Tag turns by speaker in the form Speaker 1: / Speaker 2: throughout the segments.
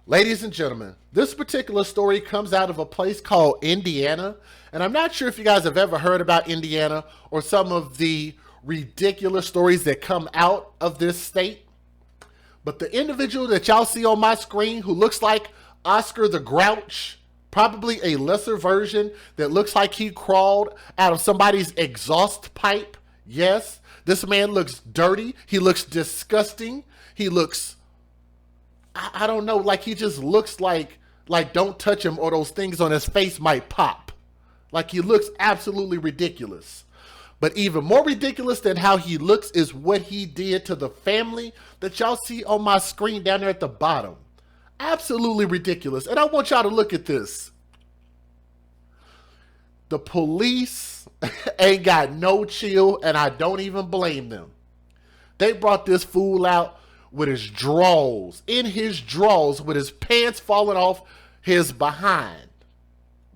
Speaker 1: Ladies and gentlemen, this particular story comes out of a place called Indiana, and I'm not sure if you guys have ever heard about Indiana or some of the ridiculous stories that come out of this state. But the individual that y'all see on my screen who looks like Oscar the Grouch, probably a lesser version that looks like he crawled out of somebody's exhaust pipe. Yes, this man looks dirty. He looks disgusting. He looks, I don't know, like he just looks like don't touch him or those things on his face might pop. Like he looks absolutely ridiculous. But even more ridiculous than how he looks is what he did to the family that y'all see on my screen down there at the bottom. Absolutely ridiculous. And I want y'all to look at this. The police ain't got no chill, and I don't even blame them. They brought this fool out with his drawers, in his drawers, with his pants falling off his behind.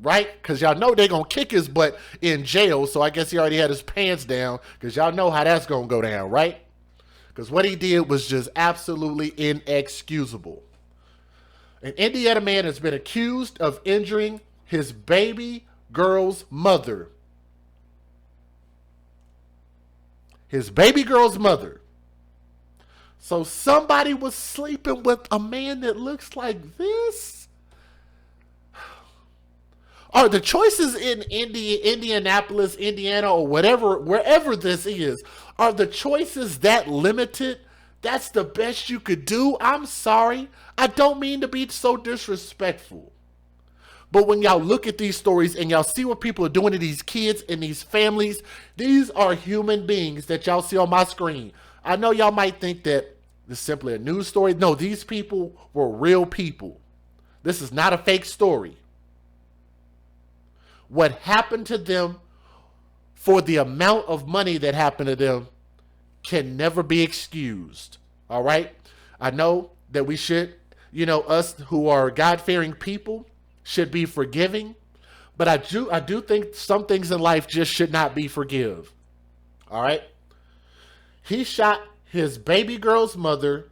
Speaker 1: Right? Because y'all know they're going to kick his butt in jail, so I guess he already had his pants down, because y'all know how that's going to go down, right? Because what he did was just absolutely inexcusable. An Indiana man has been accused of injuring his baby girl's mother. His baby girl's mother. So somebody was sleeping with a man that looks like this? Are the choices in Indianapolis, Indiana, or whatever, wherever this is, are the choices that limited? That's the best you could do? I'm sorry. I don't mean to be so disrespectful. But when y'all look at these stories and y'all see what people are doing to these kids and these families, these are human beings that y'all see on my screen. I know y'all might think that this is simply a news story. No, these people were real people. This is not a fake story. What happened to them for the amount of money that happened to them can never be excused. All right? I know that we should, us who are God-fearing people should be forgiving, but I do think some things in life just should not be forgive. All right? He shot his baby girl's mother,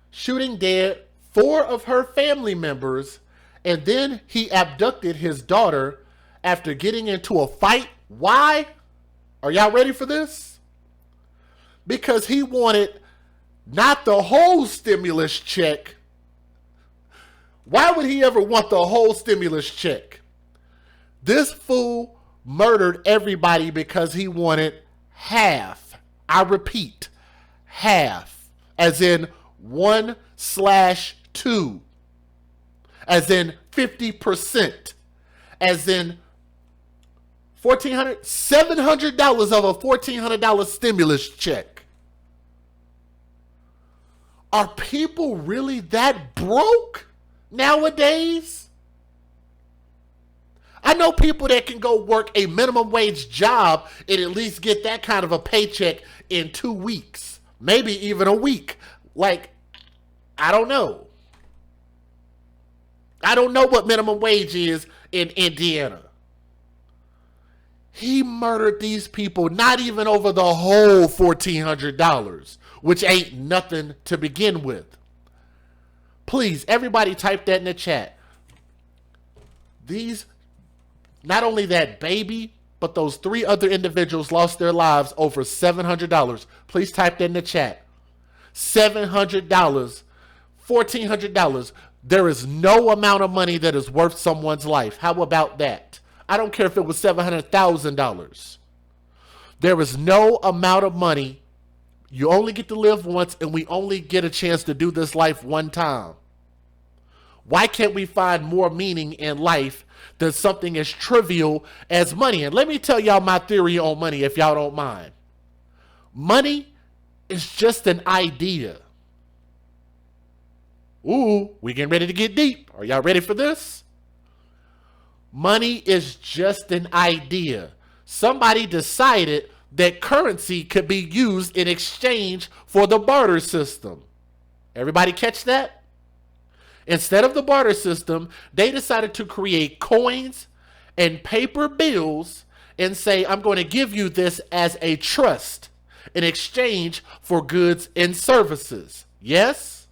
Speaker 1: shooting dead 4 of her family members, and then he abducted his daughter after getting into a fight. Why? Are y'all ready for this? Because he wanted not the whole stimulus check. Why would he ever want the whole stimulus check? This fool murdered everybody because he wanted half. I repeat, half. As in 1/2. As in 50%. As in $700 of a $1,400 stimulus check. Are people really that broke nowadays? I know people that can go work a minimum wage job and at least get that kind of a paycheck in 2 weeks, maybe even a week. Like, I don't know. I don't know what minimum wage is in Indiana. He murdered these people not even over the whole $1,400, which ain't nothing to begin with. Please, everybody type that in the chat. Not only that baby, but those 3 other individuals lost their lives over $700. Please type that in the chat. $700, $1,400. There is no amount of money that is worth someone's life. How about that? I don't care if it was $700,000. There is no amount of money. You only get to live once, and we only get a chance to do this life one time. Why can't we find more meaning in life than something as trivial as money? And let me tell y'all my theory on money, if y'all don't mind. Money is just an idea. Ooh, we getting ready to get deep. Are y'all ready for this? Money is just an idea. Somebody decided that currency could be used in exchange for the barter system. Everybody catch that? Instead of the barter system, they decided to create coins and paper bills and say, I'm going to give you this as a trust in exchange for goods and services. Yes?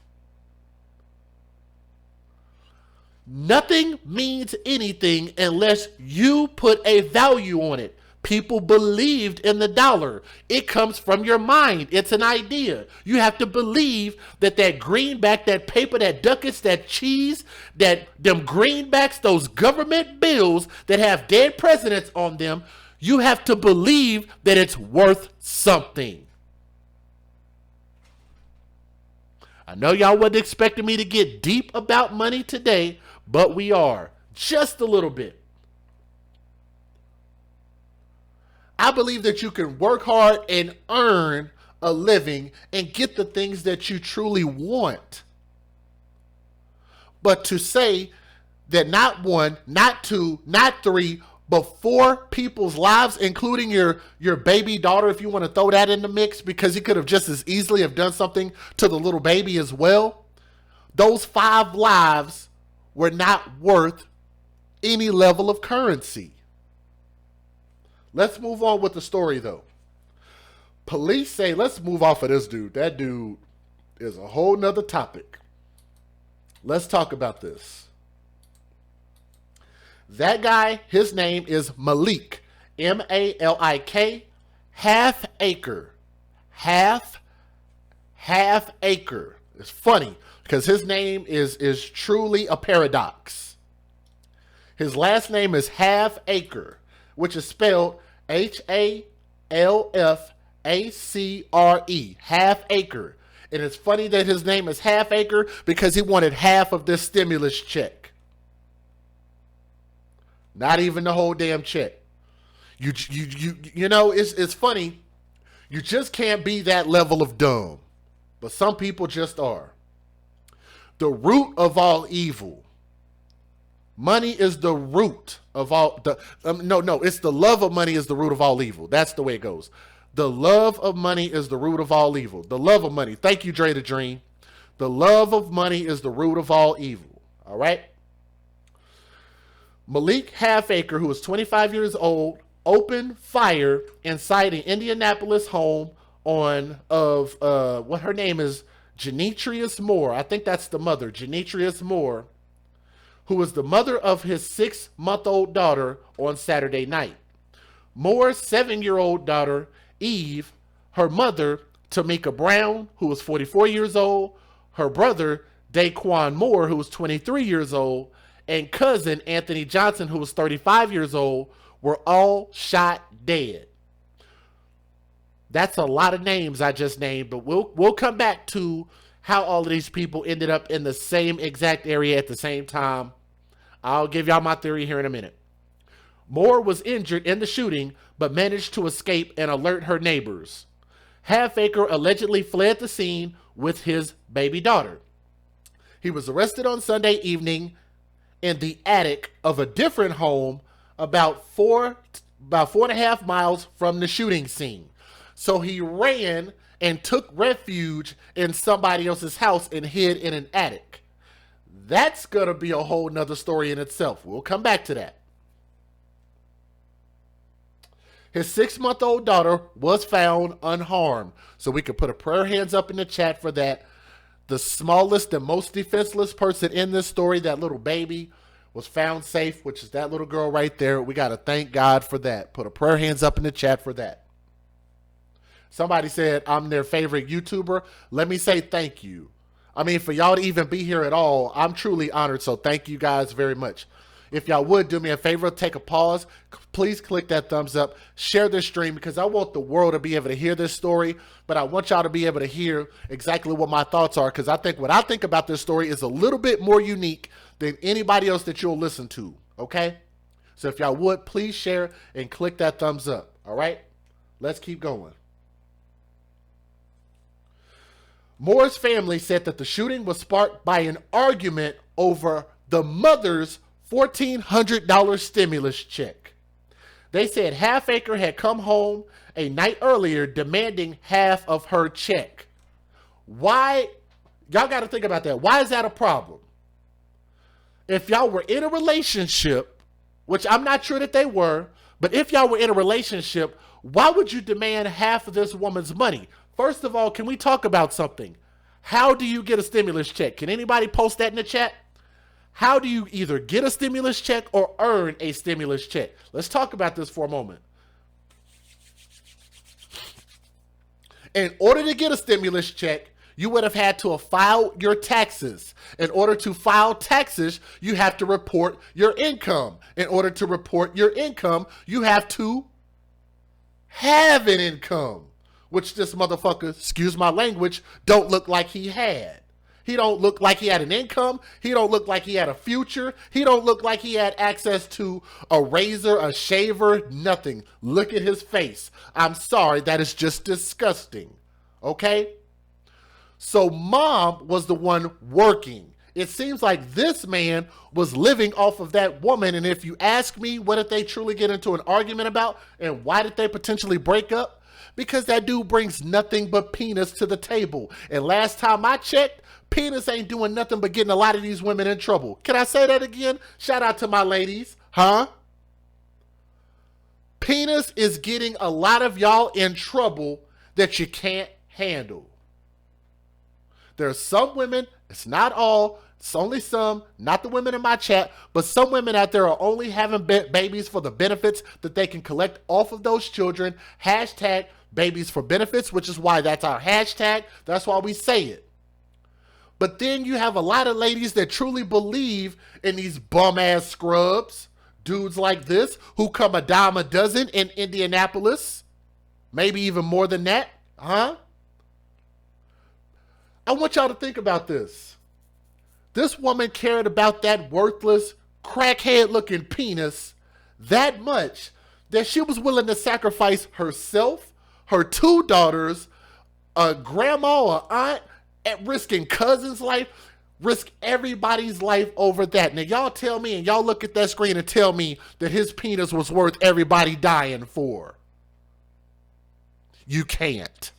Speaker 1: Nothing means anything unless you put a value on it. People believed in the dollar. It comes from your mind. It's an idea. You have to believe that that greenback, that paper, that ducats, that cheese, that them greenbacks, those government bills that have dead presidents on them, you have to believe that it's worth something. I know y'all wasn't expecting me to get deep about money today, but we are. Just a little bit. I believe that you can work hard and earn a living and get the things that you truly want. But to say that not one, not two, not three, but 4 people's lives, including your baby daughter, if you want to throw that in the mix, because he could have just as easily have done something to the little baby as well. Those 5 lives were not worth any level of currency. Let's move on with the story, though. Police say, let's move off of this dude. That dude is a whole nother topic. Let's talk about this. That guy, his name is Malik, M-A-L-I-K, half acre. Half acre. It's funny because his name is truly a paradox. His last name is Half Acre, which is spelled Halfacre, Half Acre. And it's funny that his name is Half Acre because he wanted half of this stimulus check. Not even the whole damn check. You know, it's funny. You just can't be that level of dumb. But some people just are. The root of all evil. Money is the root of all it's the love of money is the root of all evil. That's the way it goes. The love of money is the root of all evil. The love of money. Thank you, Dre the Dream. The love of money is the root of all evil. All right. Malik Halfacre, who was 25 years old, opened fire inside an Indianapolis home of what her name is, Genetrius Moore. I think that's the mother, Genetrius Moore, who was the mother of his 6-month-old daughter on Saturday night. Moore's 7-year-old daughter, Eve, her mother, Tamika Brown, who was 44 years old, her brother, Daquan Moore, who was 23 years old, and cousin Anthony Johnson, who was 35 years old, were all shot dead. That's a lot of names I just named, but we'll come back to how all of these people ended up in the same exact area at the same time. I'll give y'all my theory here in a minute. Moore was injured in the shooting, but managed to escape and alert her neighbors. Halfacre allegedly fled the scene with his baby daughter. He was arrested on Sunday evening in the attic of a different home about 4.5 miles from the shooting scene. So he ran and took refuge in somebody else's house and hid in an attic. That's going to be a whole nother story in itself. We'll come back to that. His 6-month-old daughter was found unharmed. So we could put a prayer hands up in the chat for that. The smallest and most defenseless person in this story, that little baby, was found safe, which is that little girl right there. We got to thank God for that. Put a prayer hands up in the chat for that. Somebody said I'm their favorite YouTuber. Let me say thank you. I mean, for y'all to even be here at all, I'm truly honored. So thank you guys very much. If y'all would do me a favor, take a pause. Please click that thumbs up. Share this stream because I want the world to be able to hear this story. But I want y'all to be able to hear exactly what my thoughts are, because I think what I think about this story is a little bit more unique than anybody else that you'll listen to. Okay? So if y'all would, please share and click that thumbs up. All right? Let's keep going. Moore's family said that the shooting was sparked by an argument over the mother's $1,400 stimulus check. They said Halfacre had come home a night earlier demanding half of her check. Why? Y'all got to think about that. Why is that a problem? If y'all were in a relationship, which I'm not sure that they were, but if y'all were in a relationship, why would you demand half of this woman's money? First of all, can we talk about something? How do you get a stimulus check? Can anybody post that in the chat? How do you either get a stimulus check or earn a stimulus check? Let's talk about this for a moment. In order to get a stimulus check, you would have had to have filed your taxes. In order to file taxes, you have to report your income. In order to report your income, you have to have an income, which this motherfucker, excuse my language, don't look like he had. He don't look like he had an income. He don't look like he had a future. He don't look like he had access to a razor, a shaver, nothing. Look at his face. I'm sorry, that is just disgusting. Okay? So mom was the one working. It seems like this man was living off of that woman. And if you ask me, what did they truly get into an argument about? And why did they potentially break up? Because that dude brings nothing but penis to the table. And last time I checked, penis ain't doing nothing but getting a lot of these women in trouble. Can I say that again? Shout out to my ladies. Huh? Penis is getting a lot of y'all in trouble that you can't handle. There's some women, it's not all, it's only some, not the women in my chat, but some women out there are only having babies for the benefits that they can collect off of those children. Hashtag babies for benefits, which is why that's our hashtag. That's why we say it. But then you have a lot of ladies that truly believe in these bum-ass scrubs, dudes like this, who come a dime a dozen in Indianapolis, maybe even more than that, huh? I want y'all to think about this. This woman cared about that worthless, crackhead-looking penis that much that she was willing to sacrifice herself, her 2 daughters, a grandma, an aunt, at risking cousins' life, risk everybody's life over that. Now, y'all tell me, and y'all look at that screen and tell me that his penis was worth everybody dying for. You can't.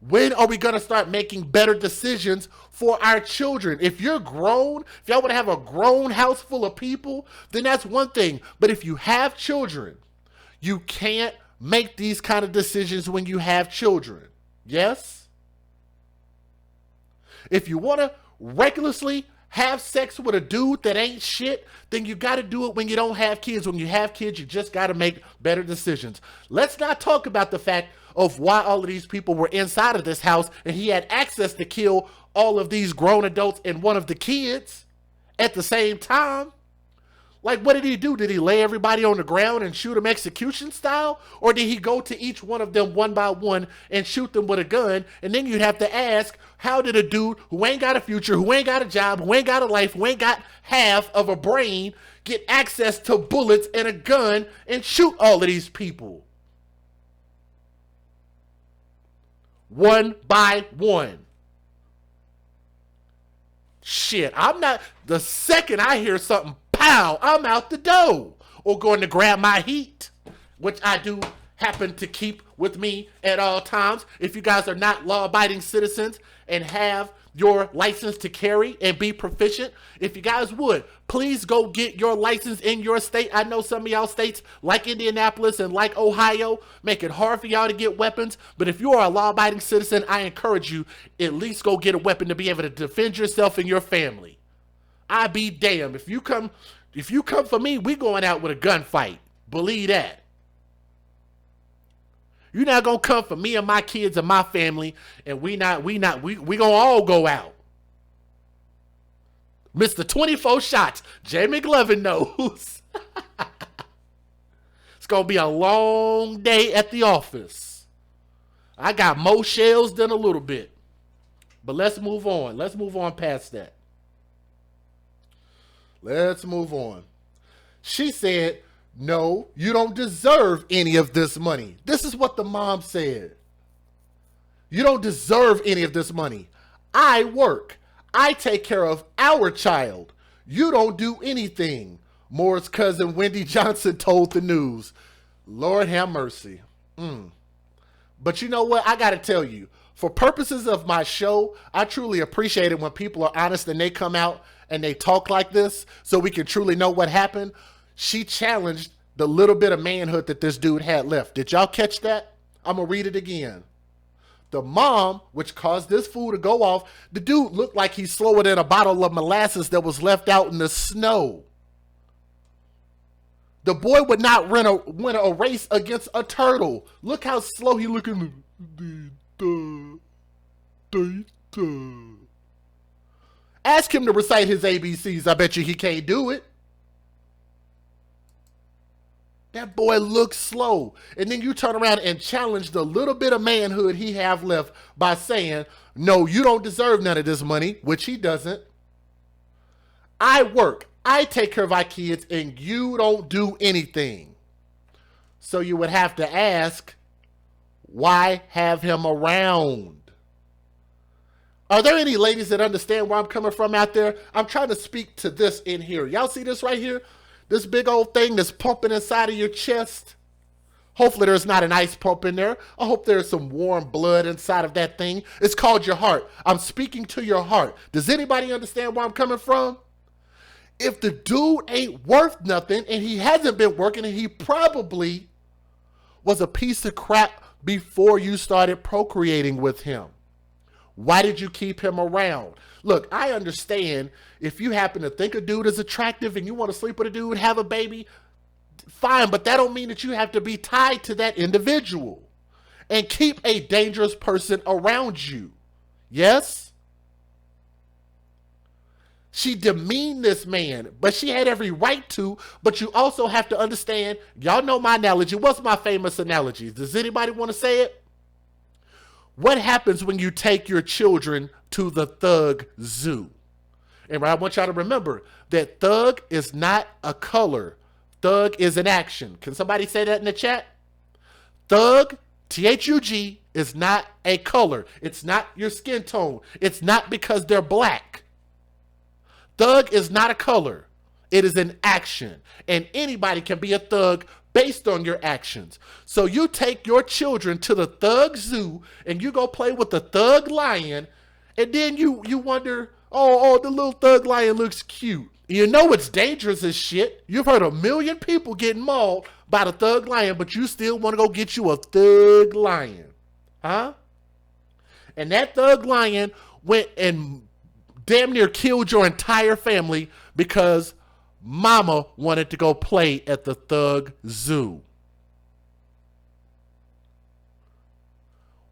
Speaker 1: When are we going to start making better decisions for our children? If you're grown, if y'all want to have a grown house full of people, then that's one thing. But if you have children, you can't make these kind of decisions when you have children. Yes? If you want to recklessly have sex with a dude that ain't shit, then you got to do it when you don't have kids. When you have kids, you just got to make better decisions. Let's not talk about the fact of why all of these people were inside of this house and he had access to kill all of these grown adults and one of the kids at the same time. Like, what did he do? Did he lay everybody on the ground and shoot them execution style? Or did he go to each one of them one by one and shoot them with a gun? And then you'd have to ask, how did a dude who ain't got a future, who ain't got a job, who ain't got a life, who ain't got half of a brain get access to bullets and a gun and shoot all of these people? One by one. Shit, I'm not, the second I hear something, pow, I'm out the door. Or going to grab my heat, which I do happen to keep with me at all times. If you guys are not law-abiding citizens and have your license to carry and be proficient, if you guys would, please go get your license in your state. I know some of y'all states like Indianapolis and like Ohio make it hard for y'all to get weapons, but if you are a law-abiding citizen, I encourage you at least go get a weapon to be able to defend yourself and your family. I be damned. If you come for me, we going out with a gunfight. Believe that. You're not gonna come for me and my kids and my family, and we gonna all go out. Mr. 24 shots. Jay McLovin knows. It's gonna be a long day at the office. I got more shells than a little bit. But let's move on. Let's move on past that. Let's move on. She said, no, you don't deserve any of this money. This is what the mom said. You don't deserve any of this money. I work. I take care of our child. You don't do anything. Moore's cousin Wendy Johnson told the news. Lord have mercy. But you know what? I got to tell you, for purposes of my show, I truly appreciate it when people are honest and they come out and they talk like this so we can truly know what happened. She challenged the little bit of manhood that this dude had left. Did y'all catch that? I'm going to read it again. The mom, which caused this fool to go off, the dude looked like he's slower than a bottle of molasses that was left out in the snow. The boy would not win a race against a turtle. Look how slow he looking. Ask him to recite his ABCs. I bet you he can't do it. That boy looks slow. And then you turn around and challenge the little bit of manhood he have left by saying, no, you don't deserve none of this money, which he doesn't. I work. I take care of our kids and you don't do anything. So you would have to ask, why have him around? Are there any ladies that understand where I'm coming from out there? I'm trying to speak to this in here. Y'all see this right here? This big old thing that's pumping inside of your chest. Hopefully there's not an ice pump in there. I hope there's some warm blood inside of that thing. It's called your heart. I'm speaking to your heart. Does anybody understand where I'm coming from? If the dude ain't worth nothing and he hasn't been working and he probably was a piece of crap before you started procreating with him, why did you keep him around? Look, I understand if you happen to think a dude is attractive and you want to sleep with a dude, have a baby, fine, but that don't mean that you have to be tied to that individual and keep a dangerous person around you. Yes? She demeaned this man, but she had every right to, but you also have to understand, y'all know my analogy. What's my famous analogy? Does anybody want to say it? What happens when you take your children to the thug zoo? And I want y'all to remember that thug is not a color. Thug is an action. Can somebody say that in the chat? Thug, T-H-U-G, is not a color. It's not your skin tone. It's not because they're black. Thug is not a color. It is an action. And anybody can be a thug based on your actions. So you take your children to the thug zoo and you go play with the thug lion, and then you wonder, oh, the little thug lion looks cute. You know it's dangerous as shit. You've heard 1 million people getting mauled by the thug lion, but you still want to go get you a thug lion. Huh? And that thug lion went and damn near killed your entire family because mama wanted to go play at the thug zoo.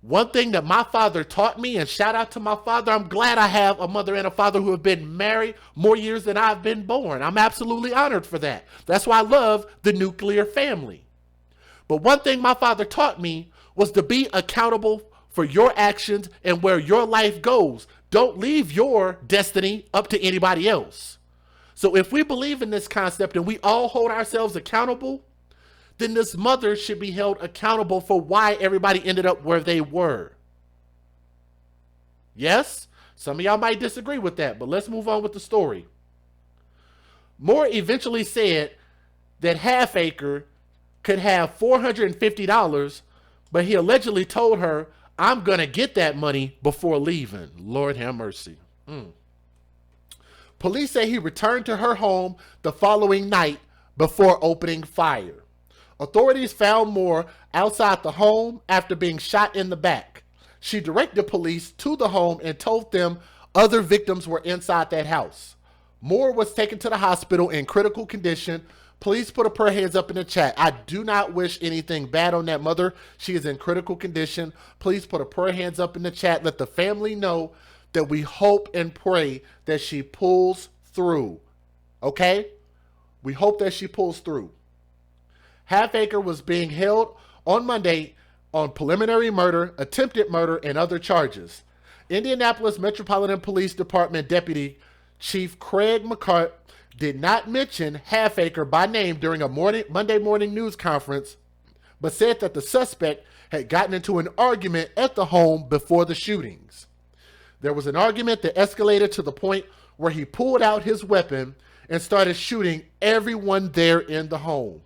Speaker 1: One thing that my father taught me, and shout out to my father, I'm glad I have a mother and a father who have been married more years than I've been born. I'm absolutely honored for that. That's why I love the nuclear family. But one thing my father taught me was to be accountable for your actions and where your life goes. Don't leave your destiny up to anybody else. So if we believe in this concept and we all hold ourselves accountable, then this mother should be held accountable for why everybody ended up where they were. Yes? Some of y'all might disagree with that, but let's move on with the story. Moore eventually said that Halfacre could have $450, but he allegedly told her, I'm going to get that money before leaving. Lord have mercy. Police say he returned to her home the following night before opening fire. Authorities found Moore outside the home after being shot in the back. She directed police to the home and told them other victims were inside that house. Moore was taken to the hospital in critical condition. Please put a prayer hands up in the chat. I do not wish anything bad on that mother. She is in critical condition. Please put a prayer hands up in the chat. Let the family know that we hope and pray that she pulls through. Okay? We hope that she pulls through. Halfacre was being held on Monday on preliminary murder, attempted murder, and other charges. Indianapolis Metropolitan Police Department Deputy Chief Craig McCart did not mention Halfacre by name during a Monday morning news conference, but said that the suspect had gotten into an argument at the home before the shootings. There was an argument that escalated to the point where he pulled out his weapon and started shooting everyone there in the home.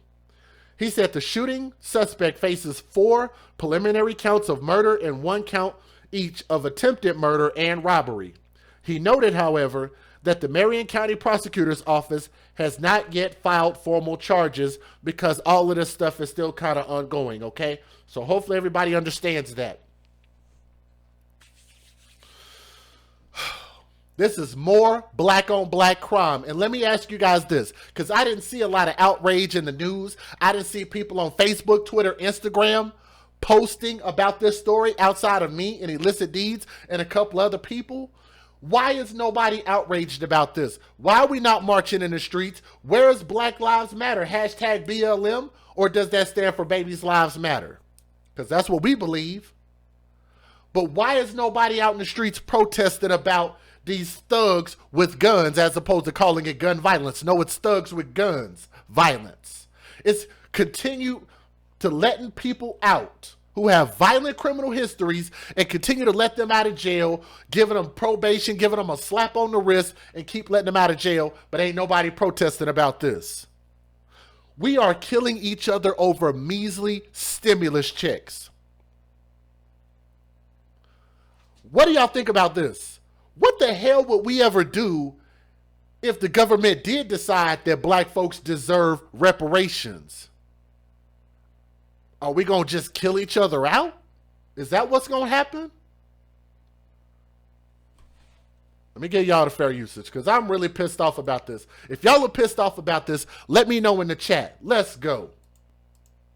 Speaker 1: He said the shooting suspect faces 4 preliminary counts of murder and 1 count each of attempted murder and robbery. He noted, however, that the Marion County Prosecutor's Office has not yet filed formal charges because all of this stuff is still kind of ongoing, okay? So hopefully everybody understands that. This is more black on black crime. And let me ask you guys this, because I didn't see a lot of outrage in the news. I didn't see people on Facebook, Twitter, Instagram posting about this story outside of me and Illicit Deeds and a couple other people. Why is nobody outraged about this? Why are we not marching in the streets? Where is Black Lives Matter? Hashtag BLM? Or does that stand for Babies Lives Matter? Because that's what we believe. But why is nobody out in the streets protesting about these thugs with guns as opposed to calling it gun violence? No, it's thugs with guns violence. It's continue to letting people out who have violent criminal histories and continue to let them out of jail, giving them probation, giving them a slap on the wrist, and keep letting them out of jail, but ain't nobody protesting about this. We are killing each other over measly stimulus checks. What do y'all think about this? What the hell would we ever do if the government did decide that black folks deserve reparations? Are we going to just kill each other out? Is that what's going to happen? Let me get y'all the fair usage, because I'm really pissed off about this. If y'all are pissed off about this, let me know in the chat. Let's go.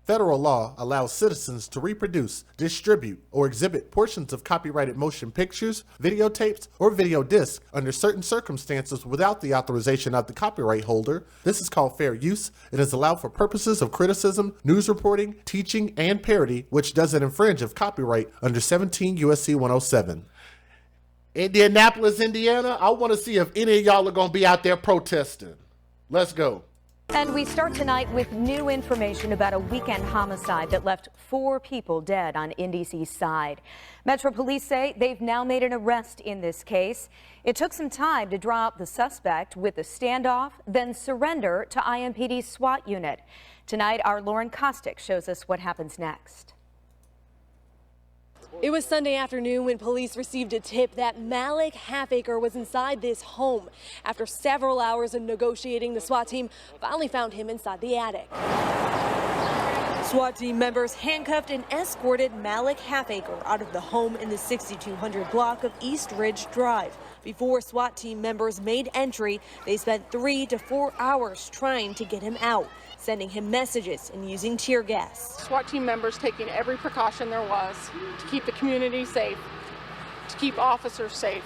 Speaker 1: Federal law allows citizens to reproduce, distribute, or exhibit portions of copyrighted motion pictures, videotapes, or video discs under certain circumstances without the authorization of the copyright holder. This is called fair use. It is allowed for purposes of criticism, news reporting, teaching, and parody, which doesn't infringe of copyright under 17 U.S.C. 107. Indianapolis, Indiana, I want to see if any of y'all are going to be out there protesting. Let's go.
Speaker 2: And we start tonight with new information about a weekend homicide that left 4 people dead on Indy's east side. Metro Police say they've now made an arrest in this case. It took some time to draw up the suspect with a standoff, then surrender to IMPD's SWAT unit. Tonight, our Lauren Kostick shows us what happens next.
Speaker 3: It was Sunday afternoon when police received a tip that Malik Halfacre was inside this home. After several hours of negotiating, the SWAT team finally found him inside the attic. SWAT team members handcuffed and escorted Malik Halfacre out of the home in the 6200 block of East Ridge Drive. Before SWAT team members made entry, they spent 3 to 4 hours trying to get him out, sending him messages and using tear gas.
Speaker 4: SWAT team members taking every precaution there was to keep the community safe, to keep officers safe,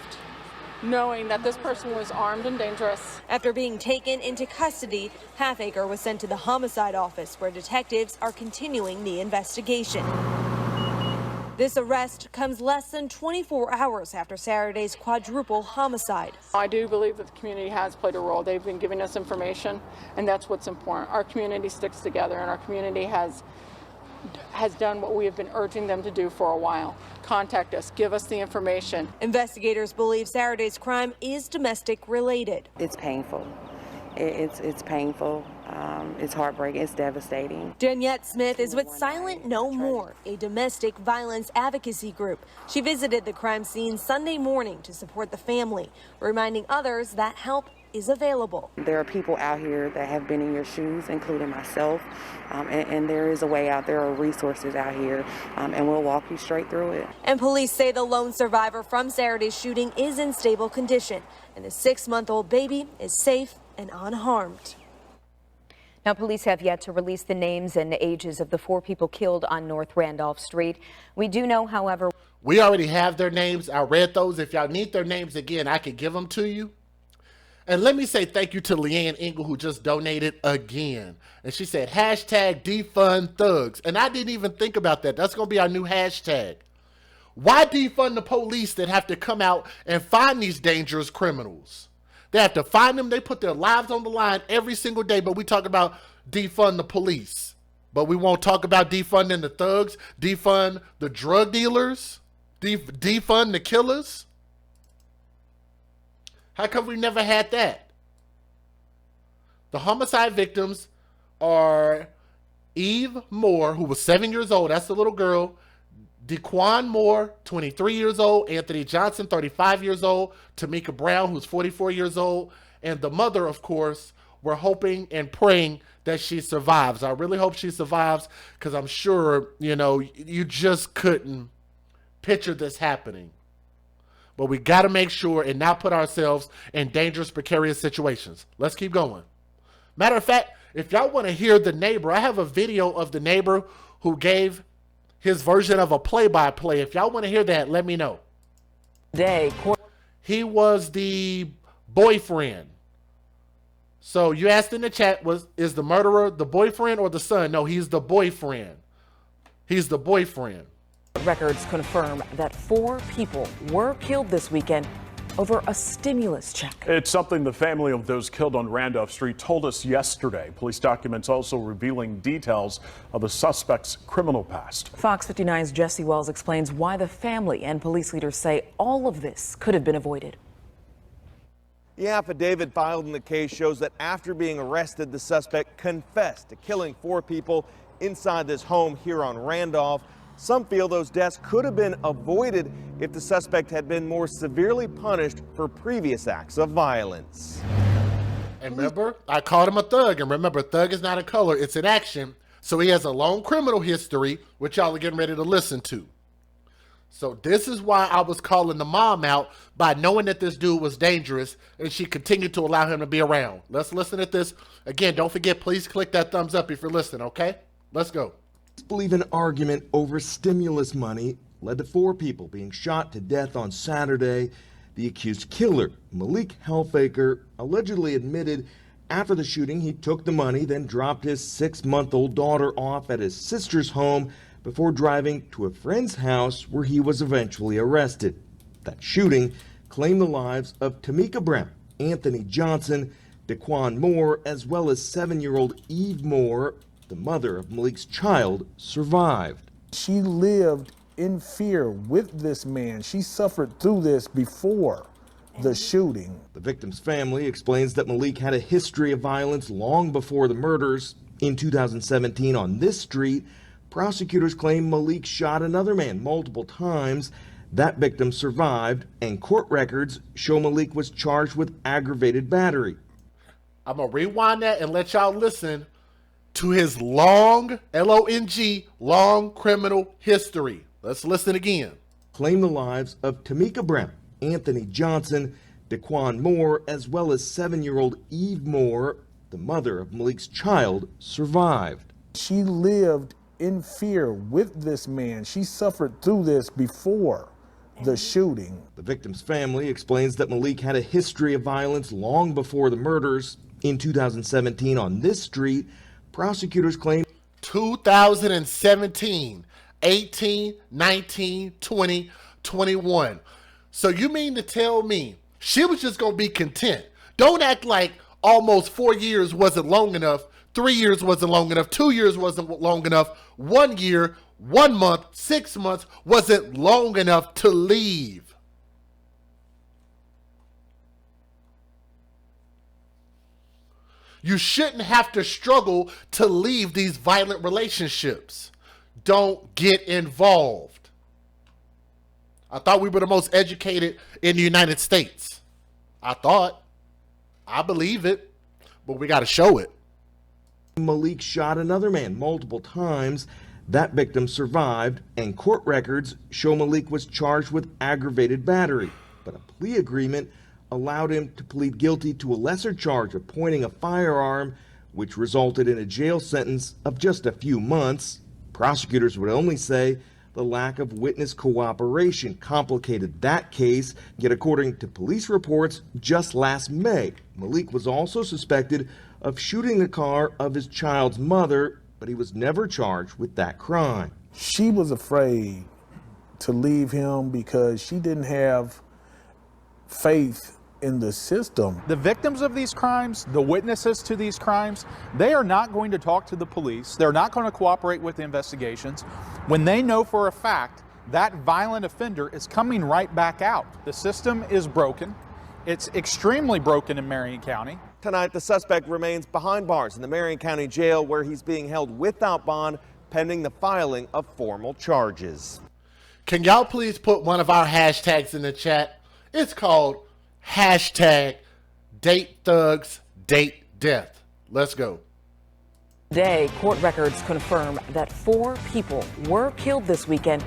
Speaker 4: knowing that this person was armed and dangerous.
Speaker 3: After being taken into custody, Halfacre was sent to the homicide office where detectives are continuing the investigation. This arrest comes less than 24 hours after Saturday's quadruple homicide.
Speaker 4: I do believe that the community has played a role. They've been giving us information, and that's what's important. Our community sticks together, and our community has done what we have been urging them to do for a while. Contact us, give us the information.
Speaker 3: Investigators believe Saturday's crime is domestic related.
Speaker 5: It's painful. It's painful. It's heartbreaking. It's devastating.
Speaker 3: Daniette Smith is with Silent No More, a domestic violence advocacy group. She visited the crime scene Sunday morning to support the family, reminding others that help is available.
Speaker 5: There are people out here that have been in your shoes, including myself, and there is a way out. There are resources out here, and we'll walk you straight through it.
Speaker 3: And police say the lone survivor from Saturday's shooting is in stable condition, and the 6-month-old baby is safe and unharmed.
Speaker 2: Now, police have yet to release the names and ages of the 4 people killed on North Randolph Street. We do know, however,
Speaker 1: we already have their names. I read those. If y'all need their names again, I can give them to you. And let me say thank you to Leanne Engel, who just donated again. And she said, hashtag defund thugs. And I didn't even think about that. That's going to be our new hashtag. Why defund the police that have to come out and find these dangerous criminals? They have to find them. They put their lives on the line every single day. But we talk about defund the police. But we won't talk about defunding the thugs, defund the drug dealers, defund the killers. How come we never had that? The homicide victims are Eve Moore, who was 7 years old. That's the little girl. Dequan Moore, 23 years old. Anthony Johnson, 35 years old. Tamika Brown, who's 44 years old. And the mother, of course, we're hoping and praying that she survives. I really hope she survives, because I'm sure, you just couldn't picture this happening. but we got to make sure and not put ourselves in dangerous, precarious situations. Let's keep going. Matter of fact, if y'all want to hear the neighbor, I have a video of the neighbor who gave his version of a play-by-play. If y'all want to hear that, let me know. He was the boyfriend. So you asked in the chat, is the murderer the boyfriend or the son? No, he's the boyfriend. He's the boyfriend.
Speaker 6: Records confirm that 4 people were killed this weekend over a stimulus check.
Speaker 7: It's something the family of those killed on Randolph Street told us yesterday. Police documents also revealing details of the suspect's criminal past.
Speaker 6: Fox 59's Jesse Wells explains why the family and police leaders say all of this could have been avoided.
Speaker 8: The affidavit filed in the case shows that after being arrested, the suspect confessed to killing 4 people inside this home here on Randolph. Some feel those deaths could have been avoided if the suspect had been more severely punished for previous acts of violence.
Speaker 1: And remember, I called him a thug. And remember, thug is not a color, it's an action. So he has a long criminal history, which y'all are getting ready to listen to. So this is why I was calling the mom out, by knowing that this dude was dangerous, and she continued to allow him to be around. Let's listen at this. Again, don't forget, please click that thumbs up if you're listening, okay? Let's go.
Speaker 9: Believe an argument over stimulus money led to 4 people being shot to death on Saturday. The accused killer, Malik Hellfaker, allegedly admitted after the shooting he took the money, then dropped his 6-month-old daughter off at his sister's home before driving to a friend's house where he was eventually arrested. That shooting claimed the lives of Tamika Brown, Anthony Johnson, Daquan Moore, as well as 7-year-old Eve Moore. The mother of Malik's child survived.
Speaker 10: She lived in fear with this man. She suffered through this before the shooting.
Speaker 9: The victim's family explains that Malik had a history of violence long before the murders. In 2017 on this street, prosecutors claim Malik shot another man multiple times. That victim survived, and court records show Malik was charged with aggravated battery.
Speaker 1: I'm going to rewind that and let y'all listen to his long, L-O-N-G, long criminal history. Let's listen again.
Speaker 9: Claim the lives of Tamika Brown, Anthony Johnson, Daquan Moore, as well as 7-year-old Eve Moore. The mother of Malik's child survived.
Speaker 10: She lived in fear with this man. She suffered through this before the shooting.
Speaker 9: The victim's family explains that Malik had a history of violence long before the murders. In 2017 on this street, prosecutors claim
Speaker 1: 2017, 18, 19, 20, 21. So you mean to tell me she was just going to be content? Don't act like almost 4 years wasn't long enough, 3 years wasn't long enough, 2 years wasn't long enough, 1 year, 1 month, 6 months wasn't long enough to leave. You shouldn't have to struggle to leave these violent relationships. Don't get involved. I thought we were the most educated in the United States. I thought. I believe it, but we got to show it.
Speaker 9: Malik shot another man multiple times. That victim survived, and court records show Malik was charged with aggravated battery, but a plea agreement allowed him to plead guilty to a lesser charge of pointing a firearm, which resulted in a jail sentence of just a few months. Prosecutors would only say the lack of witness cooperation complicated that case, yet according to police reports just last May, Malik was also suspected of shooting the car of his child's mother, but he was never charged with that crime.
Speaker 10: She was afraid to leave him because she didn't have faith in the system.
Speaker 11: The victims of these crimes, the witnesses to these crimes, they are not going to talk to the police. They're not going to cooperate with the investigations when they know for a fact that violent offender is coming right back out. The system is broken. It's extremely broken in Marion County.
Speaker 8: Tonight, the suspect remains behind bars in the Marion County Jail, where he's being held without bond pending the filing of formal charges.
Speaker 1: Can y'all please put one of our hashtags in the chat? It's called hashtag Date Thugs Date Death. Let's go.
Speaker 6: Today, court records confirm that 4 people were killed this weekend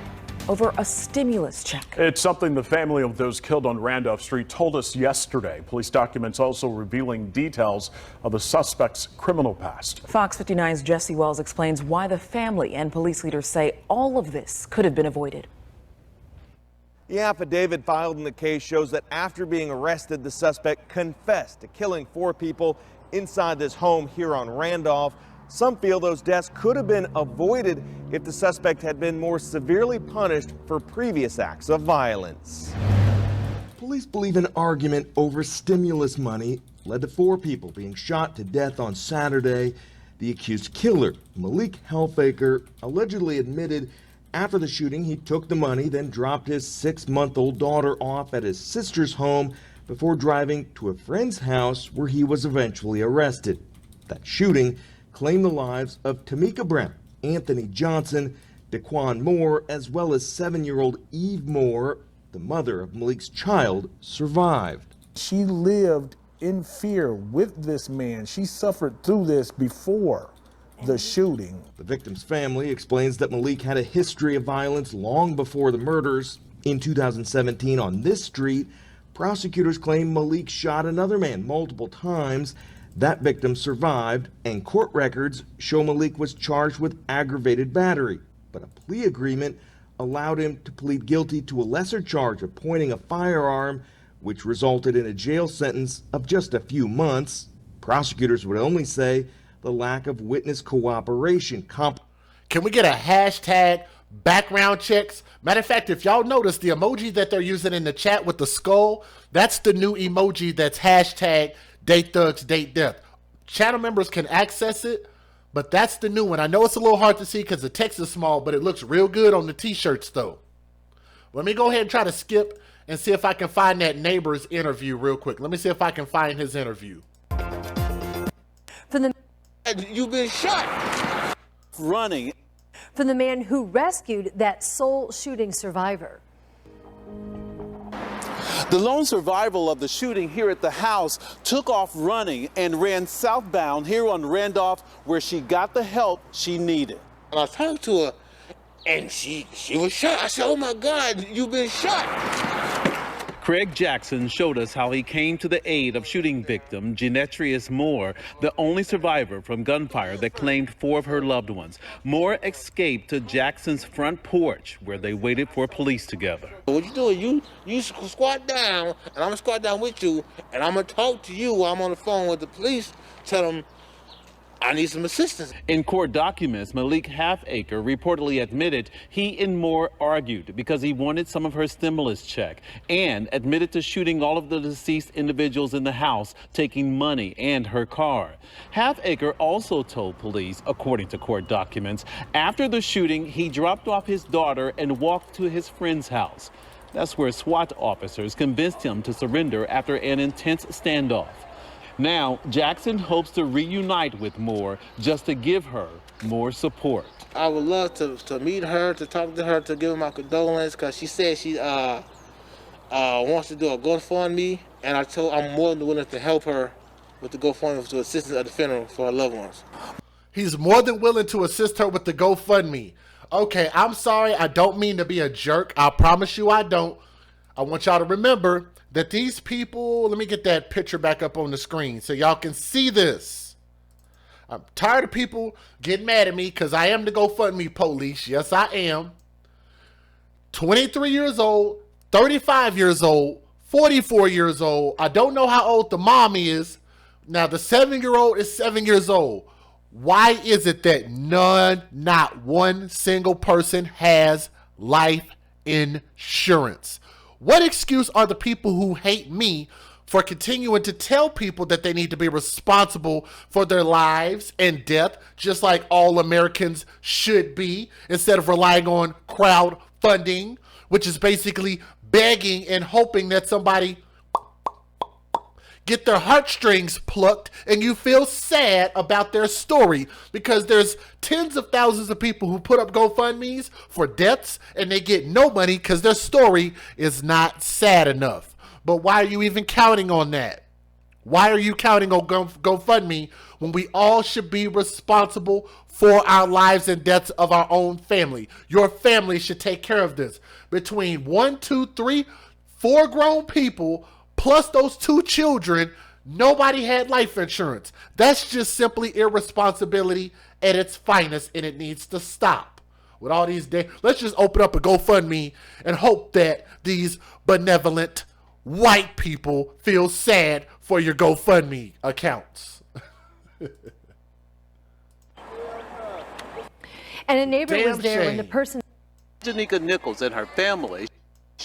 Speaker 6: over a stimulus check.
Speaker 7: It's something the family of those killed on Randolph Street told us yesterday. Police documents also revealing details of the suspect's criminal past.
Speaker 6: Fox 59's Jesse Wells explains why the family and police leaders say all of this could have been avoided.
Speaker 8: The affidavit filed in the case shows that after being arrested, the suspect confessed to killing 4 people inside this home here on Randolph. Some feel those deaths could have been avoided if the suspect had been more severely punished for previous acts of violence.
Speaker 9: Police believe an argument over stimulus money led to 4 people being shot to death on Saturday. The accused killer, Malik Helfaker, allegedly admitted after the shooting he took the money, then dropped his 6-month-old daughter off at his sister's home before driving to a friend's house where he was eventually arrested. That shooting claimed the lives of Tamika Brown, Anthony Johnson, Daquan Moore, as well as 7-year-old Eve Moore. The mother of Malik's child survived.
Speaker 10: She lived in fear with this man. She suffered through this before the shooting.
Speaker 9: The victim's family explains that Malik had a history of violence long before the murders. In 2017 on this street, prosecutors claim Malik shot another man multiple times. That victim survived, and court records show Malik was charged with aggravated battery. But a plea agreement allowed him to plead guilty to a lesser charge of pointing a firearm, which resulted in a jail sentence of just a few months. Prosecutors would only say the lack of witness cooperation.
Speaker 1: Can we get a hashtag background checks? Matter of fact, if y'all notice the emoji that they're using in the chat with the skull, that's the new emoji that's hashtag Date Thugs Date Death. Channel members can access it, but that's the new one. I know it's a little hard to see because the text is small, but it looks real good on the t-shirts though. Let me go ahead and try to skip and see if I can find that neighbor's interview real quick. Let me see if I can find his interview.
Speaker 12: You've been shot. Running.
Speaker 13: From the man who rescued that Seoul shooting survivor.
Speaker 12: The lone survivor of the shooting here at the house took off running and ran southbound here on Randolph, where she got the help she needed.
Speaker 14: And I talked to her, and she was shot. I said, "Oh my God, you've been shot."
Speaker 15: Craig Jackson showed us how he came to the aid of shooting victim Genetrius Moore, the only survivor from gunfire that claimed 4 of her loved ones. Moore escaped to Jackson's front porch, where they waited for police together.
Speaker 14: What you doing? You squat down, and I'm gonna squat down with you, and I'm gonna talk to you while I'm on the phone with the police. Tell them I need some assistance.
Speaker 15: In court documents, Malik Halfacre reportedly admitted he and Moore argued because he wanted some of her stimulus check, and admitted to shooting all of the deceased individuals in the house, taking money and her car. Halfacre also told police, according to court documents, after the shooting, he dropped off his daughter and walked to his friend's house. That's where SWAT officers convinced him to surrender after an intense standoff. Now, Jackson hopes to reunite with Moore just to give her more support.
Speaker 14: I would love to meet her, to talk to her, to give her my condolences, because she said she wants to do a GoFundMe, and I'm more than willing to help her with the GoFundMe to assist at the funeral for her loved ones.
Speaker 1: He's more than willing to assist her with the GoFundMe. Okay, I'm sorry. I don't mean to be a jerk. I promise you I don't. I want y'all to remember that these people, let me get that picture back up on the screen so y'all can see this. I'm tired of people getting mad at me because I am the GoFundMe police. Yes, I am. 23 years old, 35 years old, 44 years old. I don't know how old the mom is. Now, the 7-year-old is 7 years old. Why is it that not one single person has life insurance? What excuse are the people who hate me for continuing to tell people that they need to be responsible for their lives and death, just like all Americans should be, instead of relying on crowdfunding, which is basically begging and hoping that somebody get their heartstrings plucked and you feel sad about their story, because there's tens of thousands of people who put up GoFundMes for deaths and they get no money because their story is not sad enough. But why are you even counting on that? Why are you counting on GoFundMe when we all should be responsible for our lives and deaths of our own family? Your family should take care of this. Between 1, 2, 3, 4 grown people plus those 2 children, nobody had life insurance. That's just simply irresponsibility at its finest, and it needs to stop. With all these days, let's just open up a GoFundMe and hope that these benevolent white people feel sad for your GoFundMe accounts.
Speaker 2: And a neighbor was there when the person...
Speaker 15: Janika Nichols and her family.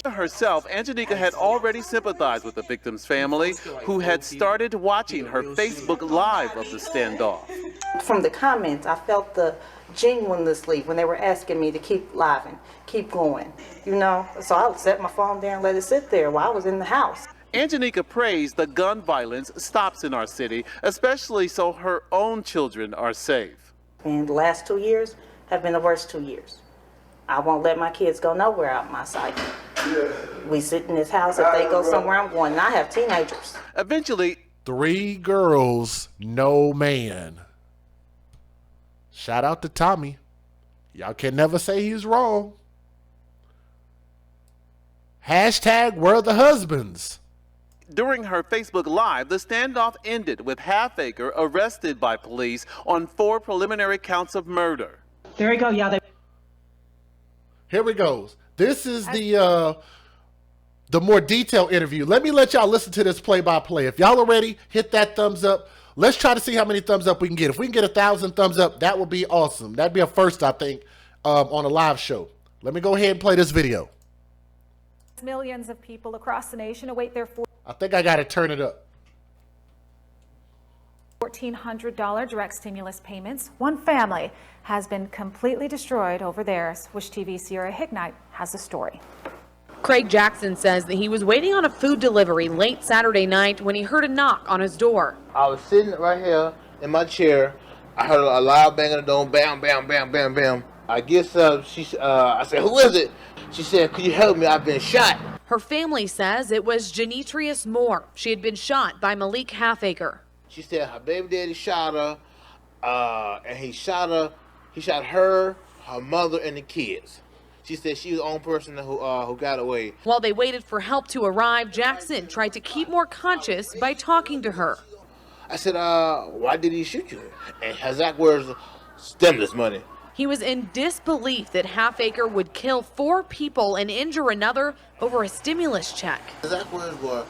Speaker 15: Herself, Angenika had already sympathized with the victim's family, who had started watching her Facebook Live of the standoff.
Speaker 16: From the comments, I felt the genuinely when they were asking me to keep living, keep going, you know. So I set my phone down, let it sit there while I was in the house.
Speaker 15: Angenika prays the gun violence stops in our city, especially so her own children are safe.
Speaker 16: And the last 2 years have been the worst 2 years. I won't let my kids go nowhere out my sight. We sit in this house. If they go somewhere, I'm going. And I have teenagers.
Speaker 15: Eventually,
Speaker 1: 3 girls, no man. Shout out to Tommy. Y'all can never say he's wrong. Hashtag where are the husbands?
Speaker 15: During her Facebook Live, the standoff ended with Halfacre arrested by police on 4 preliminary counts of murder.
Speaker 16: There we go, y'all.
Speaker 1: Here we go. This is the more detailed interview. Let me let y'all listen to this play-by-play. If y'all are ready, hit that thumbs up. Let's try to see how many thumbs up we can get. If we can get 1,000 thumbs up, that would be awesome. That'd be a first, I think, on a live show. Let me go ahead and play this video.
Speaker 17: Millions of people across the nation await their
Speaker 1: I think I got to turn it up.
Speaker 17: $1,400 direct stimulus payments. One family has been completely destroyed over theirs. Wish TV's Sierra Hignite has the story.
Speaker 18: Craig Jackson says that he was waiting on a food delivery late Saturday night when he heard a knock on his door.
Speaker 14: I was sitting right here in my chair. I heard a loud bang on the door, bam, bam, bam, bam, bam. I guess I said, "Who is it?" She said, "Could you help me? I've been shot."
Speaker 18: Her family says it was Genetrius Moore. She had been shot by Malik Halfacre.
Speaker 14: She said her baby daddy shot her, and he shot her. He shot her, her mother, and the kids. She said she was the only person who got away.
Speaker 18: While they waited for help to arrive, Jackson tried to keep more conscious by talking to her.
Speaker 14: I said, "Why did he shoot you?" And her exact words, "Stimulus money."
Speaker 18: He was in disbelief that Halfacre would kill 4 people and injure another over a stimulus check.
Speaker 14: His exact words were,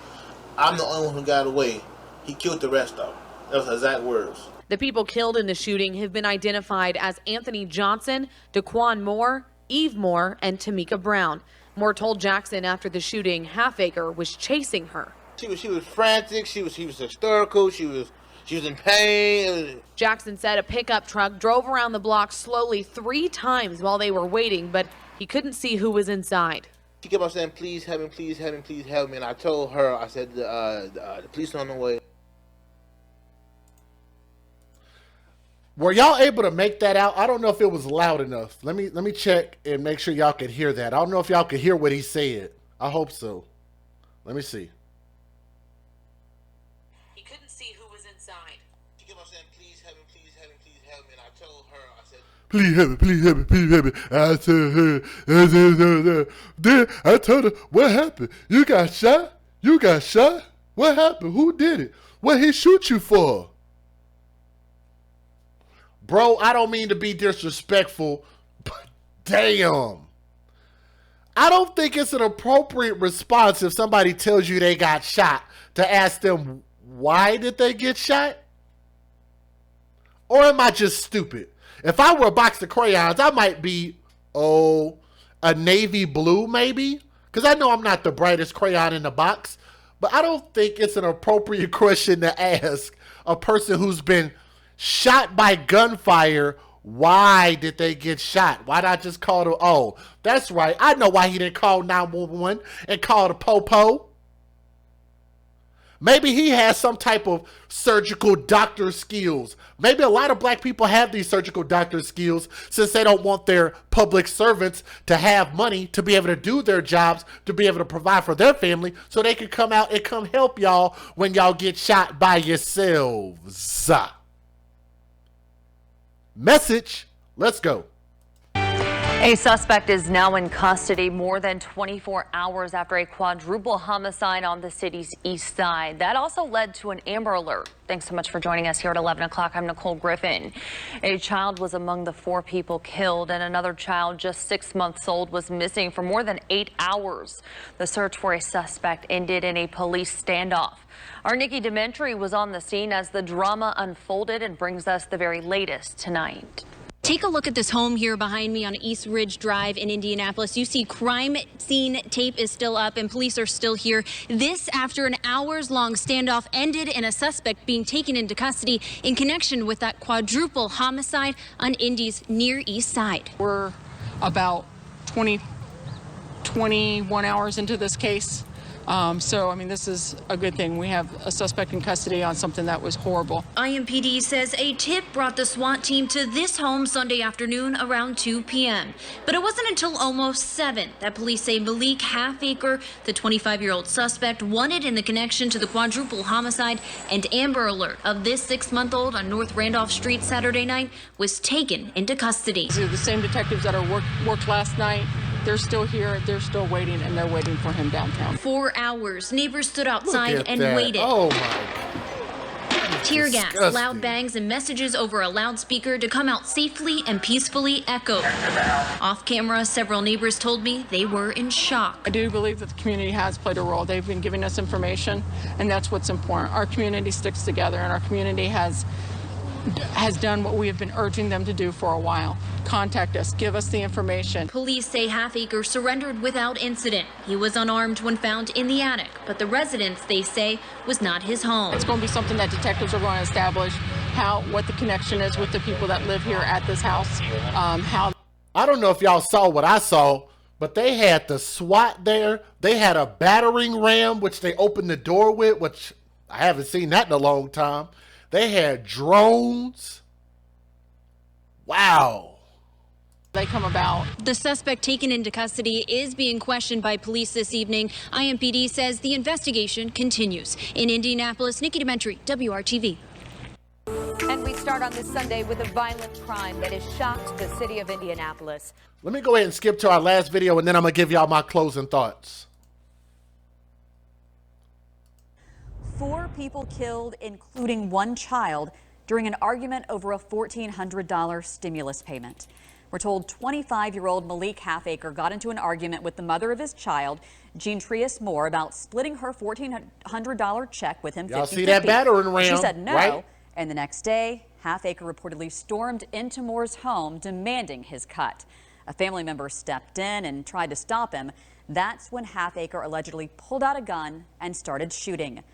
Speaker 14: "I'm the only one who got away. He killed the rest of them." That was his exact words.
Speaker 18: The people killed in the shooting have been identified as Anthony Johnson, Daquan Moore, Eve Moore, and Tamika Brown. Moore told Jackson after the shooting Halfacre was chasing her.
Speaker 14: She was frantic. She was hysterical. She was in pain.
Speaker 18: Jackson said a pickup truck drove around the block slowly 3 times while they were waiting, but he couldn't see who was inside.
Speaker 14: She kept on saying, "Please help me, please help me, please help me." And I told her, I said, the police are on the way.
Speaker 1: Were y'all able to make that out? I don't know if it was loud enough. Let me check and make sure y'all could hear that. I don't know if y'all could hear what he said. I hope so. Let me see.
Speaker 18: He couldn't see who was inside.
Speaker 14: She kept on saying, "Please help me, please help me, please help me." And I told her, I said,
Speaker 1: "Please help me, please help me, please help me." I told her, then I told her, "What happened? You got shot? You got shot? What happened? Who did it? What he shoot you for?" Bro, I don't mean to be disrespectful, but damn. I don't think it's an appropriate response if somebody tells you they got shot to ask them, why did they get shot? Or am I just stupid? If I were a box of crayons, I might be, a navy blue maybe? Because I know I'm not the brightest crayon in the box. But I don't think it's an appropriate question to ask a person who's been shot by gunfire. Why did they get shot? Why not just call the, oh, that's right. I know why he didn't call 911 and call the po-po. Maybe he has some type of surgical doctor skills. Maybe a lot of black people have these surgical doctor skills since they don't want their public servants to have money to be able to do their jobs, to be able to provide for their family, so they can come out and come help y'all when y'all get shot by yourselves. Message, let's go.
Speaker 2: A suspect is now in custody more than 24 hours after a quadruple homicide on the city's east side. That also led to an Amber Alert. Thanks so much for joining us here at 11 o'clock. I'm Nicole Griffin. A child was among the 4 people killed, and another child just 6 months old was missing for more than 8 hours. The search for a suspect ended in a police standoff. Our Nikki Dementri was on the scene as the drama unfolded and brings us the very latest tonight.
Speaker 19: Take a look at this home here behind me on East Ridge Drive in Indianapolis. You see crime scene tape is still up and police are still here. This after an hours-long standoff ended in a suspect being taken into custody in connection with that quadruple homicide on Indy's Near East Side.
Speaker 4: We're about 21 hours into this case. So, I mean, this is a good thing. We have a suspect in custody on something that was horrible.
Speaker 19: IMPD says a tip brought the SWAT team to this home Sunday afternoon around 2 p.m. But it wasn't until almost 7 that police say Malik Halfacre, the 25-year-old suspect wanted in the connection to the quadruple homicide and Amber Alert of this 6-month-old on North Randolph Street Saturday night, was taken into custody.
Speaker 4: These are the same detectives that worked last night. They're still here, they're still waiting, and they're waiting for him downtown.
Speaker 19: 4 hours. Neighbors stood outside and
Speaker 1: that.
Speaker 19: waited.
Speaker 1: Oh my God.
Speaker 19: Tear gas,
Speaker 1: Disgusting.
Speaker 19: loud bangs, and messages over a loudspeaker to come out safely and peacefully echoed. Off camera, several neighbors told me they were in shock.
Speaker 4: I do believe that the community has played a role. They've been giving us information, and that's what's important. Our community sticks together, and our community has done what we have been urging them to do for a while. Contact us, give us the information.
Speaker 19: Police say Halfacre surrendered without incident. He was unarmed when found in the attic, but the residence, they say, was not his home.
Speaker 4: It's going to be something that detectives are going to establish, what the connection is with the people that live here at this house.
Speaker 1: I don't know if y'all saw what I saw, but they had the SWAT there. They had a battering ram, which they opened the door with, which I haven't seen that in a long time. They had drones. Wow.
Speaker 4: They come about.
Speaker 19: The suspect taken into custody is being questioned by police this evening. IMPD says the investigation continues. In Indianapolis, Nikki Dementri, WRTV.
Speaker 2: And we start on this Sunday with a violent crime that has shocked the city of Indianapolis.
Speaker 1: Let me go ahead and skip to our last video, and then I'm going to give y'all my closing thoughts.
Speaker 20: 4 people killed, including 1 child, during an argument over a $1,400 stimulus payment. We're told 25-year-old Malik Halfacre got into an argument with the mother of his child, Jean Trias Moore, about splitting her $1,400 check with him 50-50.
Speaker 1: Y'all see that battering ram,
Speaker 20: She said no,
Speaker 1: right?
Speaker 20: And the next day, Halfacre reportedly stormed into Moore's home demanding his cut. A family member stepped in and tried to stop him. That's when Halfacre allegedly pulled out a gun and started shooting.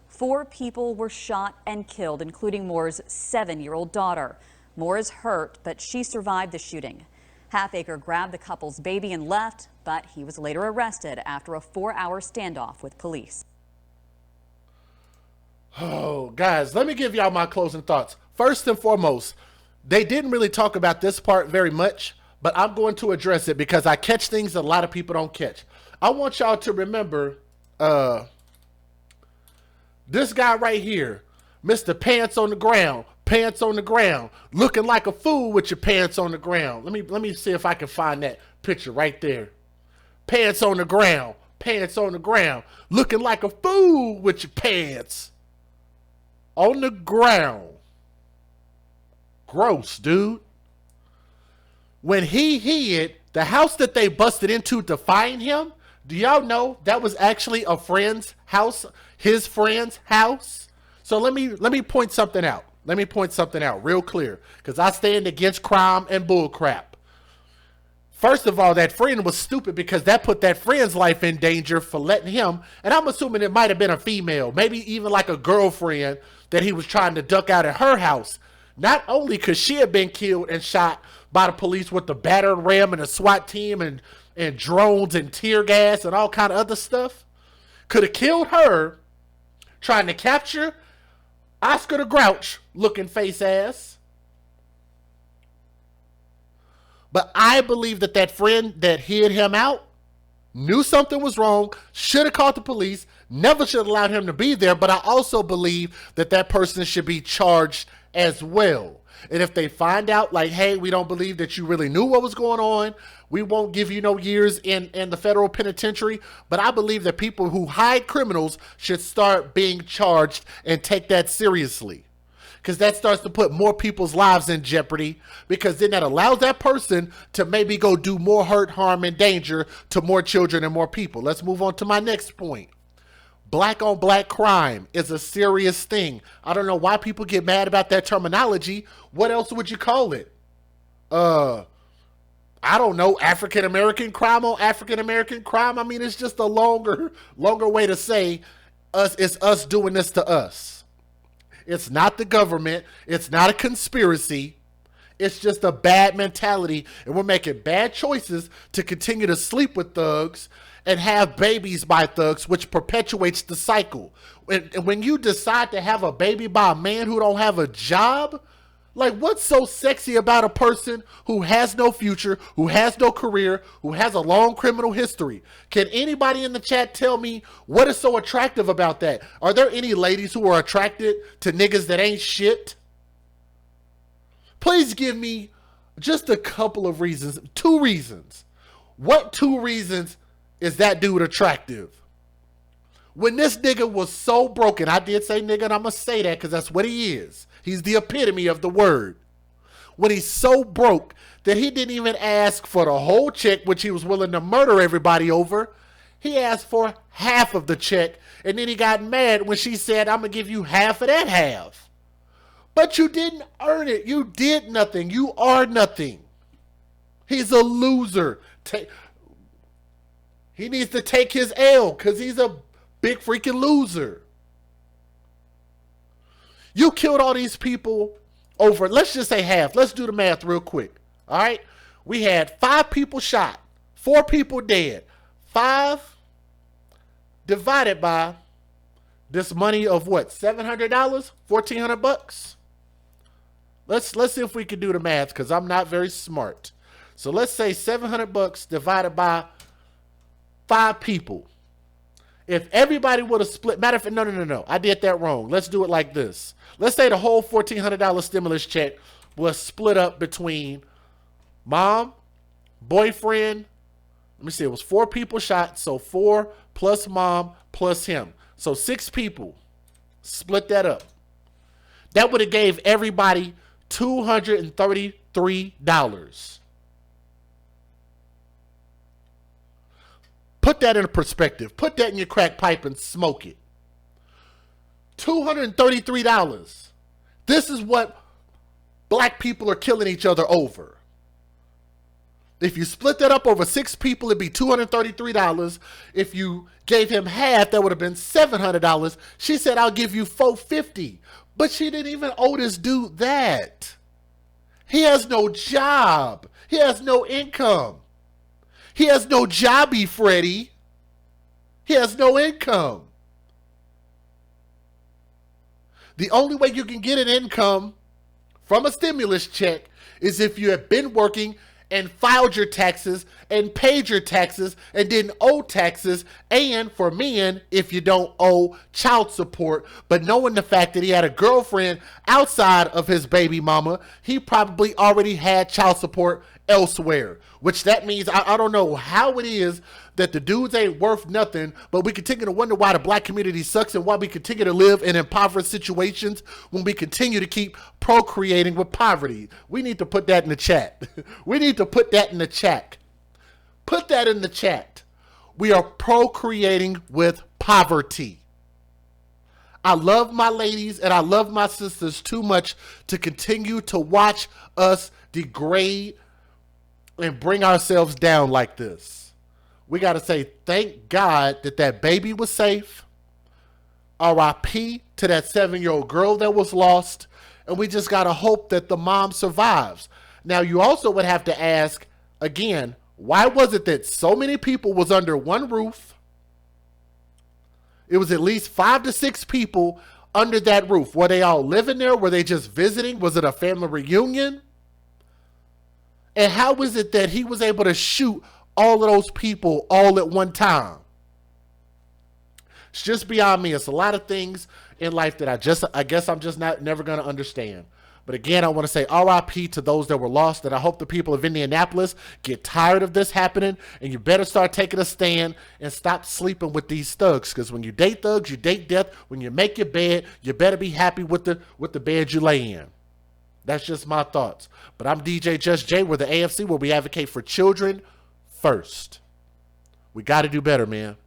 Speaker 20: 4 people were shot and killed, including Moore's 7-year-old daughter. Moore is hurt, but she survived the shooting. Halfacre grabbed the couple's baby and left, but he was later arrested after a 4-hour standoff with police.
Speaker 1: Oh, guys, let me give y'all my closing thoughts. First and foremost, they didn't really talk about this part very much, but I'm going to address it because I catch things a lot of people don't catch. I want y'all to remember this guy right here, Mr. Pants on the ground, looking like a fool with your pants on the ground. Let me see if I can find that picture right there. Pants on the ground, looking like a fool with your pants on the ground. Gross, dude. When he hid, the house that they busted into to find him, do y'all know that was actually a friend's house, his friend's house? So let me point something out. Let me point something out real clear, because I stand against crime and bull crap. First of all, that friend was stupid because that put that friend's life in danger for letting him, and I'm assuming it might have been a female, maybe even like a girlfriend that he was trying to duck out at her house. Not only could she have been killed and shot by the police with the battered ram and a SWAT team and drones and tear gas and all kind of other stuff, could have killed her, trying to capture Oscar the Grouch looking face ass. But I believe that that friend that hid him out knew something was wrong, should have called the police, never should have allowed him to be there. But I also believe that that person should be charged as well. And if they find out, like, hey, we don't believe that you really knew what was going on, we won't give you no years in the federal penitentiary. But I believe that people who hide criminals should start being charged and take that seriously. Because that starts to put more people's lives in jeopardy, because then that allows that person to maybe go do more hurt, harm, and danger to more children and more people. Let's move on to my next point. Black on black crime is a serious thing. I don't know why people get mad about that terminology. What else would you call it? I don't know, African American crime on African American crime. I mean, it's just a longer way to say it's us doing this to us. It's not the government. It's not a conspiracy. It's just a bad mentality. And we're making bad choices to continue to sleep with thugs and have babies by thugs, which perpetuates the cycle. And when you decide to have a baby by a man who don't have a job, like, what's so sexy about a person who has no future, who has no career, who has a long criminal history? Can anybody in the chat tell me what is so attractive about that? Are there any ladies who are attracted to niggas that ain't shit? Please give me just a couple of reasons, 2 reasons. What 2 reasons is that dude attractive? When this nigga was so broken, I did say nigga, and I'm going to say that because that's what he is. He's the epitome of the word. When he's so broke that he didn't even ask for the whole check, which he was willing to murder everybody over. He asked for half of the check, and then he got mad when she said, I'm going to give you half of that half. But you didn't earn it. You did nothing. You are nothing. He's a loser. He needs to take his L because he's a big freaking loser. You killed all these people over, let's just say half. Let's do the math real quick. All right. We had 5 people shot, 4 people dead. 5 divided by this money of what? $700? $1,400? Let's see if we can do the math, because I'm not very smart. So let's say $700 divided by 5 people. If everybody would have split, matter of fact, no, I did that wrong. Let's do it like this. Let's say the whole $1,400 stimulus check was split up between mom, boyfriend. Let me see, it was 4 people shot, so 4 plus mom plus him. So 6 people. Split that up. That would have gave everybody $233. Put that in perspective. Put that in your crack pipe and smoke it. $233. This is what black people are killing each other over. If you split that up over 6 people, it'd be $233. If you gave him half, that would have been $700. She said, I'll give you $450. But she didn't even owe this dude that. He has no job. He has no income. He has no jobby, Freddie. He has no income. The only way you can get an income from a stimulus check is if you have been working and filed your taxes and paid your taxes and didn't owe taxes, and for men, if you don't owe child support. But knowing the fact that he had a girlfriend outside of his baby mama, he probably already had child support elsewhere, which that means I don't know how it is that the dudes ain't worth nothing, but we continue to wonder why the black community sucks and why we continue to live in impoverished situations when we continue to keep procreating with poverty. We need to put that in the chat. We need to put that in the chat. Put that in the chat. We are procreating with poverty. I love my ladies and I love my sisters too much to continue to watch us degrade and bring ourselves down like this. We got to say thank God that that baby was safe. R.I.P. to that 7-year-old girl that was lost. And we just got to hope that the mom survives. Now, you also would have to ask, again, why was it that so many people was under one roof? It was at least 5 to 6 people under that roof. Were they all living there? Were they just visiting? Was it a family reunion? And how is it that he was able to shoot all of those people all at one time? It's just beyond me. It's a lot of things in life that I guess I'm just never going to understand. But again, I want to say RIP to those that were lost, and I hope the people of Indianapolis get tired of this happening, and you better start taking a stand and stop sleeping with these thugs, because when you date thugs, you date death. When you make your bed, you better be happy with the bed you lay in. That's just my thoughts. But I'm DJ Just Jay. We're the AFC, where we advocate for children first. We got to do better, man.